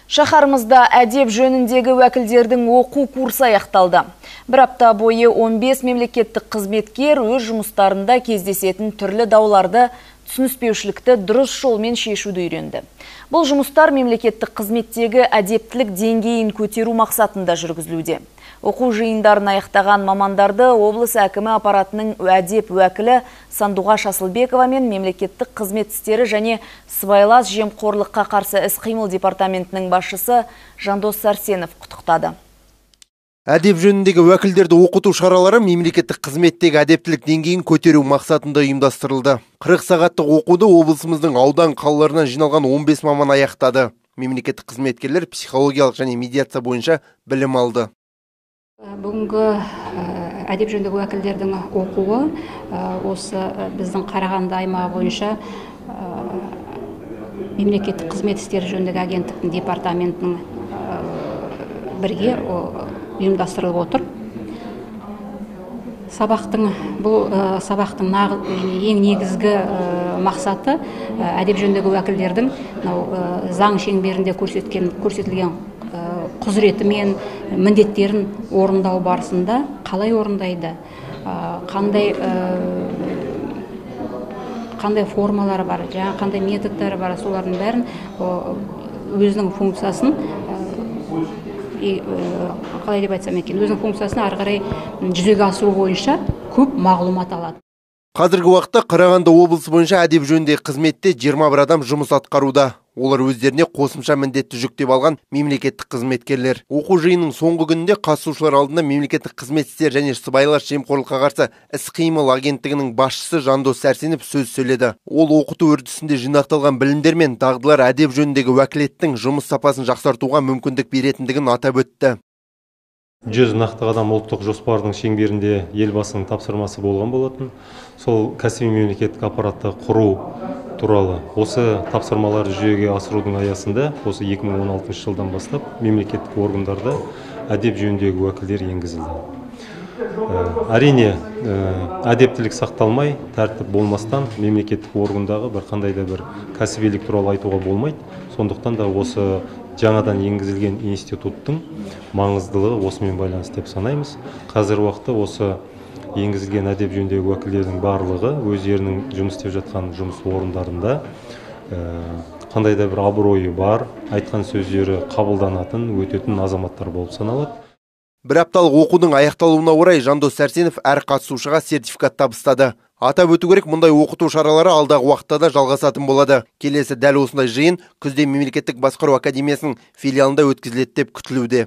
Шаһарымызда әдеп жөніндегі уәкілдердің оқу курсы аяқталды. Бір апта бойы 15 мемлекеттік қызметкер өз жұмыстарында кездесетін түрлі дауларды, түсініспеушілікті дұрыс жолмен шешуді үйренді. Бұл жұмыстар мемлекеттік қызметтегі әдептілік деңгейін көтеру мақсатында жүргізілуде. Оқу жиындарын аяқтаған мамандарды облыс әкімі аппаратының әдеп уәкілі Сандуғаш Асылбекова мен мемлекеттік қызмет істері және сыбайлас жемқорлыққа қарсы іс-қимыл департаментінің басшысы Жандос Сәрсенов құттықтады. Әдеп жөніндегі уәкілдерді оқыту шаралары мемлекеттік қызметтегі әдептілік деңгейін көтеру мақсатында ұйымдастырылды. 40 сағаттық оқуды облысымыздың аудан қалаларынан жиналған 15 маман аяқтады. Мемлекеттік қызметкерлер психологиялық және медиация бойынша білім алды. Бүгінгі әдеп жөніндегі уәкілдердің оқуы осы біздің Қарағанды аймағы бойынша мемлекеттік қызмет істері жөніндегі агенттіктің департаментінің бірге ұйымдастырылып отыр. Бұл сабақтың ең негізгі мақсаты әдеп жөніндегі уәкілдердің заң шеңберінде көрсетілген құзыреті мен міндеттерін орындау барысында қалай орындайды, қандай формалары бар, қандай методтары бар, солардың бәрін өзінің функциясын өзінің функциясын ары қарай жүзеге асыру бойынша көп мағлұмат алады. Қазіргі уақытта Қарағанды облысы бойынша әдеп жөніндегі қызметте 21 адам жұмыс атқаруда. Олар өздеріне қосымша міндетті жүктеп алған мемлекеттік қызметкерлер. Оқу жиынның соңғы күнінде қатысушылар алдында мемлекеттік қызмет істері және сыбайлас жемқорлыққа қарсы іс-қимыл агенттігінің басшысы Жандос Сәрсенов сөз сөйледі. Ол оқыту үрдісінде жинақталған білімдер мен дағдылар әдеп жөніндегі уәкілеттің жұмыс сапасын жақсартуға мүмкіндік беретіндігін атап өтті. 100 нақты қадам ұлттық жоспардың шеңберінде елбасының тапсырмасы болған болатын. Сол кәсіби мемлекеттік аппаратты құру туралы осы тапсырмаларды жүзеге асырудың аясында осы 2016 жылдан бастап мемлекеттік органдарда әдеп жөніндегі уәкілдер енгізілді. Әрине, әдептілік сақталмай, тәртіп болмастан мемлекеттік органдағы бір қандай да бір кәсібилік туралы айтуға болмайды. Сондықтан да осы жаңадан енгізілген институттың маңыздылығы осымен байланысты деп санаймыз. Қазір уақытта осы енгізілген әдеп жөніндегі уәкілдердің барлығы өздерінің жұмыс істеп жатқан жұмыс орындарында қандай да бір абыройы бар, айтқан сөздері қабылданатын, өтетін азаматтар болып саналады. Бір апталық оқудың аяқталуына орай Жандос Сәрсенов әр қатысушыға сертификат табыстады. Атап өту керек, мұндай оқыту шаралары алдағы уақытта да жалғасатын болады. Келесі дәл осындай жиын күзде мемлекеттік басқару академиясының филиалында өткізіледі деп күтілуде.